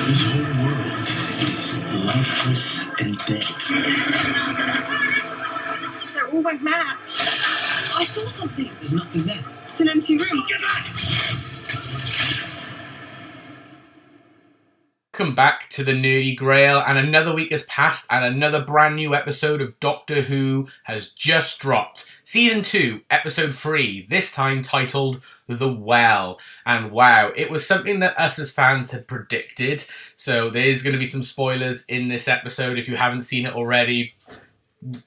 This whole world is lifeless and dead. They all went mad. I saw something. There's nothing there. It's an empty room. Get back! Welcome back to the Nerdy Grail, and another week has passed and another brand new episode of Doctor Who has just dropped. Season 2, Episode 3, this time titled The Well. And wow, it was something that us as fans had predicted, so there's going to be some spoilers in this episode. If you haven't seen it already,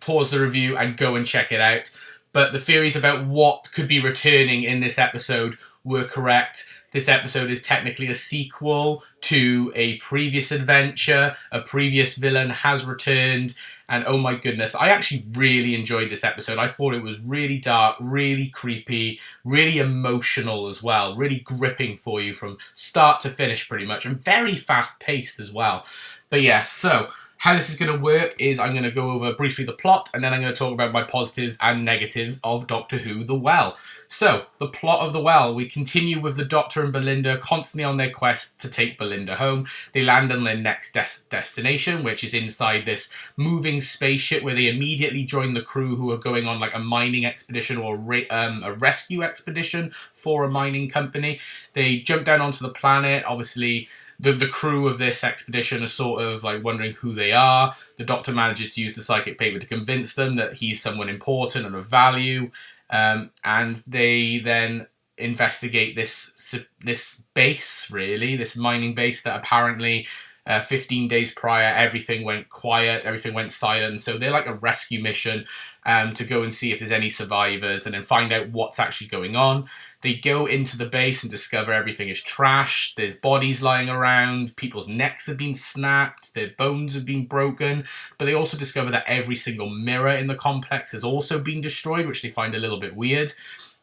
pause the review and go and check it out. But the theories about what could be returning in this episode were correct. This episode is technically a sequel to a previous adventure. A previous villain has returned. And oh my goodness, I actually really enjoyed this episode. I thought it was really dark, really creepy, really emotional as well. Really gripping for you from start to finish pretty much. And very fast paced as well. But yeah, so how this is going to work is I'm going to go over briefly the plot, and then I'm going to talk about my positives and negatives of Doctor Who The Well. So, the plot of The Well, we continue with the Doctor and Belinda constantly on their quest to take Belinda home. They land on their next destination, which is inside this moving spaceship, where they immediately join the crew who are going on like a mining expedition or a rescue expedition for a mining company. They jump down onto the planet, obviously. The crew of this expedition are sort of like wondering who they are. The Doctor manages to use the psychic paper to convince them that he's someone important and of value. And they then investigate this base, really, this mining base that apparently 15 days prior, everything went quiet, everything went silent. So they're like a rescue mission to go and see if there's any survivors and then find out what's actually going on. They go into the base and discover everything is trashed. There's bodies lying around. People's necks have been snapped. Their bones have been broken. But they also discover that every single mirror in the complex has also been destroyed, which they find a little bit weird.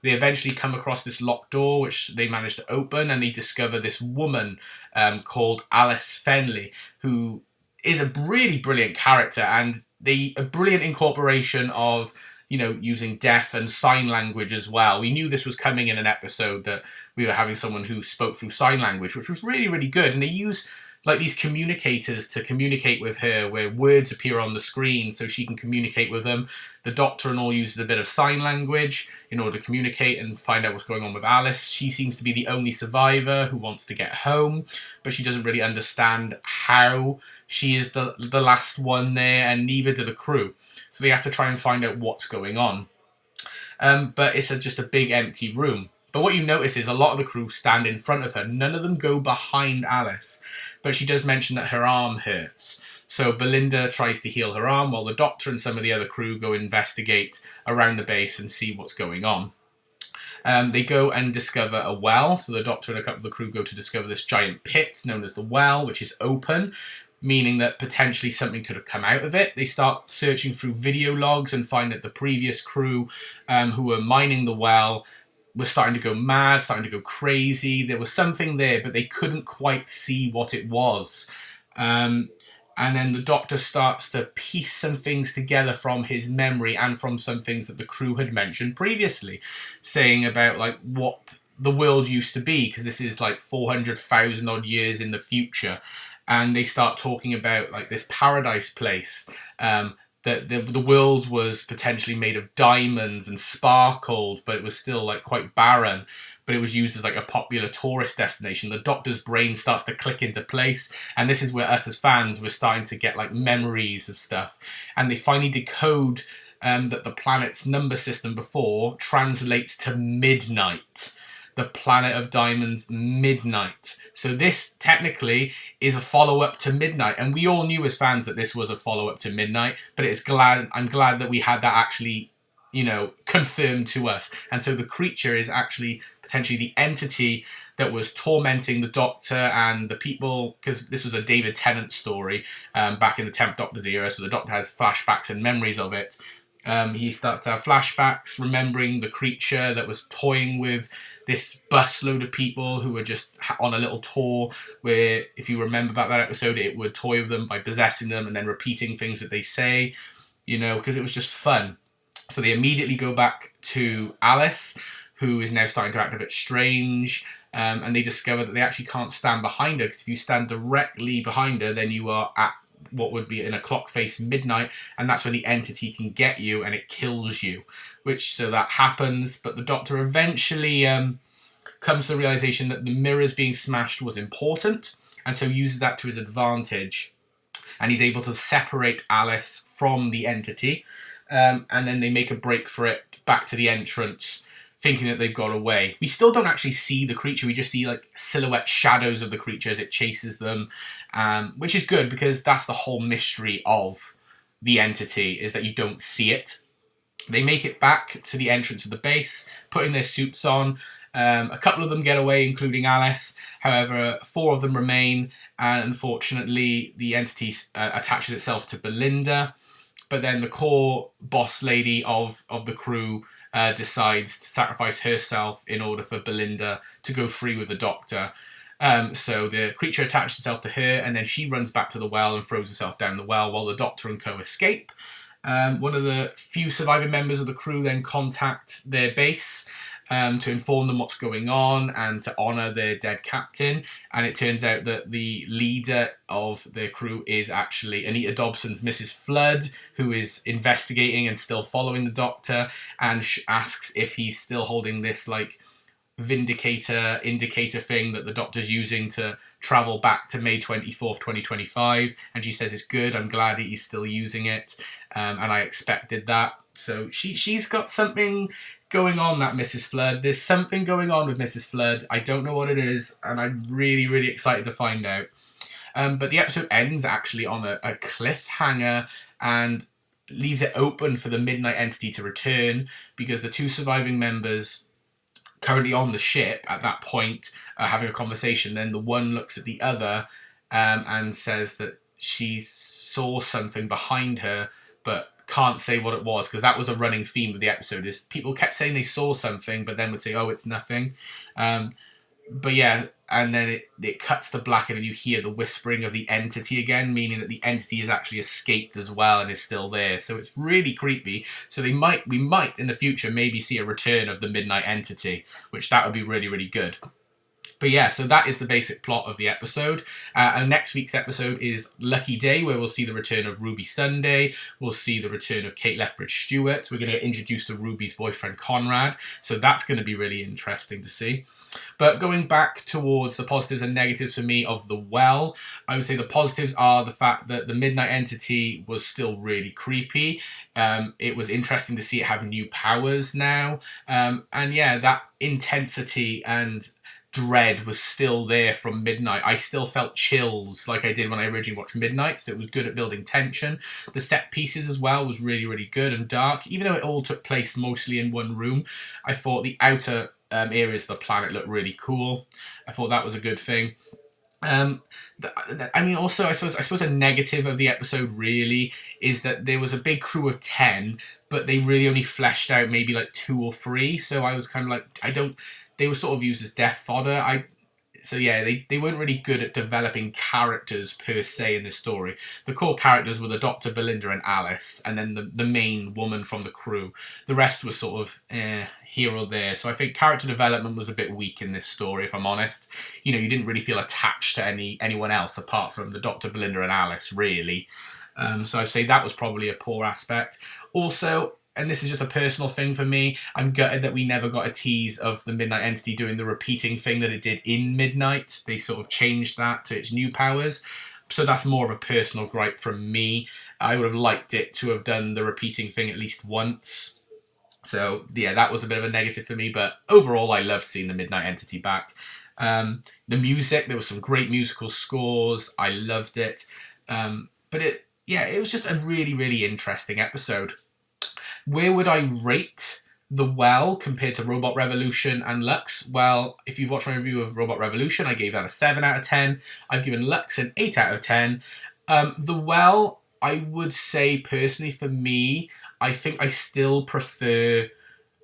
They eventually come across this locked door, which they manage to open, and they discover this woman called Alice Fenley, who is a really brilliant character, and a brilliant incorporation of, you know, using deaf and sign language as well. We knew this was coming in an episode, that we were having someone who spoke through sign language, which was really, really good. And they use like these communicators to communicate with her, where words appear on the screen so she can communicate with them. The Doctor and all uses a bit of sign language in order to communicate and find out what's going on with Alice. She seems to be the only survivor who wants to get home, but she doesn't really understand how she is the last one there, and neither do the crew. So they have to try and find out what's going on. But it's just a big empty room. But what you notice is a lot of the crew stand in front of her. None of them go behind Alice. But she does mention that her arm hurts. So Belinda tries to heal her arm, while the Doctor and some of the other crew go investigate around the base and see what's going on. They go and discover a well. So the Doctor and a couple of the crew go to discover this giant pit known as the Well, which is open, meaning that potentially something could have come out of it. They start searching through video logs and find that the previous crew who were mining the well were starting to go mad, starting to go crazy. There was something there, but they couldn't quite see what it was. And then the Doctor starts to piece some things together from his memory and from some things that the crew had mentioned previously, saying about like what the world used to be, because this is like 400,000 odd years in the future. And they start talking about like this paradise place, that the world was potentially made of diamonds and sparkled, but it was still like quite barren. But it was used as like a popular tourist destination. The Doctor's brain starts to click into place, and this is where us as fans were starting to get like memories of stuff. And they finally decode that the planet's number system before translates to midnight. The planet of diamonds, midnight. So this technically is a follow-up to Midnight, and we all knew as fans that this was a follow-up to Midnight, but I'm glad that we had that actually, you know, confirmed to us. And so the creature is actually potentially the entity that was tormenting the Doctor and the people, because this was a David Tennant story back in the 10th Doctor's era, so the Doctor has flashbacks and memories of it. He starts to have flashbacks, remembering the creature that was toying with this busload of people who were just on a little tour, where, if you remember about that episode, it would toy with them by possessing them and then repeating things that they say, you know, because it was just fun. So they immediately go back to Alice, who is now starting to act a bit strange. and they discover that they actually can't stand behind her, because if you stand directly behind her, then you are at what would be in a clock face midnight, and that's when the entity can get you and it kills you. So that happens, but the Doctor eventually comes to the realization that the mirrors being smashed was important, and so uses that to his advantage, and he's able to separate Alice from the entity, and then they make a break for it back to the entrance, thinking that they've got away. We still don't actually see the creature, we just see like silhouette shadows of the creature as it chases them, which is good, because that's the whole mystery of the entity, is that you don't see it. They make it back to the entrance of the base, putting their suits on. A couple of them get away, including Alice. However, 4 of them remain, and unfortunately the entity attaches itself to Belinda. But then the core boss lady of the crew decides to sacrifice herself in order for Belinda to go free with the Doctor. So the creature attaches itself to her, and then she runs back to the well and throws herself down the well, while the Doctor and co escape. One of the few surviving members of the crew then contact their base to inform them what's going on and to honour their dead captain. And it turns out that the leader of the crew is actually Anita Dobson's Mrs. Flood, who is investigating and still following the Doctor, and asks if he's still holding this like vindicator indicator thing that the Doctor's using to travel back to May 24th, 2025. And she says it's good, I'm glad he's still using it, and I expected that. So she's got something going on, that Mrs. Flood. There's something going on with Mrs. Flood. I don't know what it is, and I'm really, really excited to find out. But the episode ends actually on a cliffhanger and leaves it open for the Midnight Entity to return, because the 2 surviving members currently on the ship at that point are having a conversation. Then the one looks at the other and says that she saw something behind her, but can't say what it was, because that was a running theme of the episode, is people kept saying they saw something but then would say, oh, it's nothing. But yeah, and then it cuts to black, and then you hear the whispering of the entity again, meaning that the entity has actually escaped as well and is still there. So it's really creepy. So we might in the future maybe see a return of the Midnight Entity, which that would be really, really good. But yeah, so that is the basic plot of the episode. And next week's episode is Lucky Day, where we'll see the return of Ruby Sunday. We'll see the return of Kate Lethbridge-Stewart. We're going to get introduced to Ruby's boyfriend, Conrad. So that's going to be really interesting to see. But going back towards the positives and negatives for me of The Well, I would say the positives are the fact that the Midnight Entity was still really creepy. It was interesting to see it have new powers now. And yeah, that intensity and dread was still there from Midnight. I still felt chills like I did when I originally watched Midnight, so it was good at building tension. The set pieces as well was really, really good and dark. Even though it all took place mostly in one room, I thought the outer areas of the planet looked really cool. I thought that was a good thing. I mean, also, I suppose a negative of the episode really is that there was a big crew of 10, but they really only fleshed out maybe like 2 or 3. So I was kind of like, they were sort of used as death fodder. So yeah, they weren't really good at developing characters per se in this story. The core characters were the Doctor, Belinda, and Alice, and then the main woman from the crew. The rest was sort of here or there. So I think character development was a bit weak in this story, if I'm honest. You know, you didn't really feel attached to anyone else apart from the Doctor, Belinda, and Alice, really. So I'd say that was probably a poor aspect. Also, and this is just a personal thing for me, I'm gutted that we never got a tease of the Midnight Entity doing the repeating thing that it did in Midnight. They sort of changed that to its new powers. So that's more of a personal gripe from me. I would have liked it to have done the repeating thing at least once. So yeah, that was a bit of a negative for me, but overall I loved seeing the Midnight Entity back. The music, there was some great musical scores. I loved it. But it was just a really, really interesting episode. Where would I rate The Well compared to Robot Revolution and Lux? Well, if you've watched my review of Robot Revolution, I gave that a 7 out of 10. I've given Lux an 8 out of 10. The Well, I would say personally for me, I think I still prefer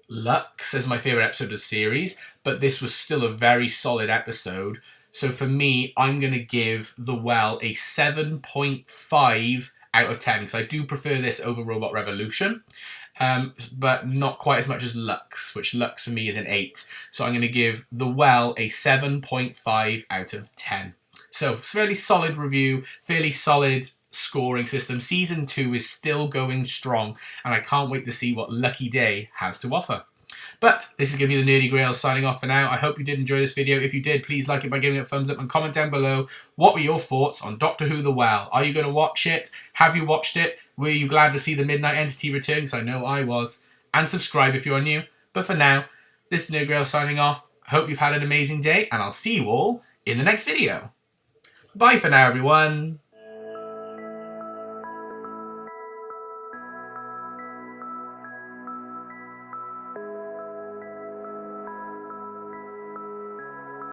Lux as my favourite episode of the series, but this was still a very solid episode. So for me, I'm going to give The Well a 7.5 out of 10, because I do prefer this over Robot Revolution. but not quite as much as Lux, which Lux for me is an 8. So I'm going to give The Well a 7.5 out of 10. So fairly solid review, fairly solid scoring system. Season 2 is still going strong, and I can't wait to see what Lucky Day has to offer. But this is going to be the Nerdy Grail signing off for now. I hope you did enjoy this video. If you did, please like it by giving it a thumbs up and comment down below. What were your thoughts on Doctor Who The Well? Are you going to watch it? Have you watched it? Were you glad to see the Midnight Entity return? Because I know I was. And subscribe if you are new. But for now, this is Nerdy Grail signing off. Hope you've had an amazing day, and I'll see you all in the next video. Bye for now, everyone.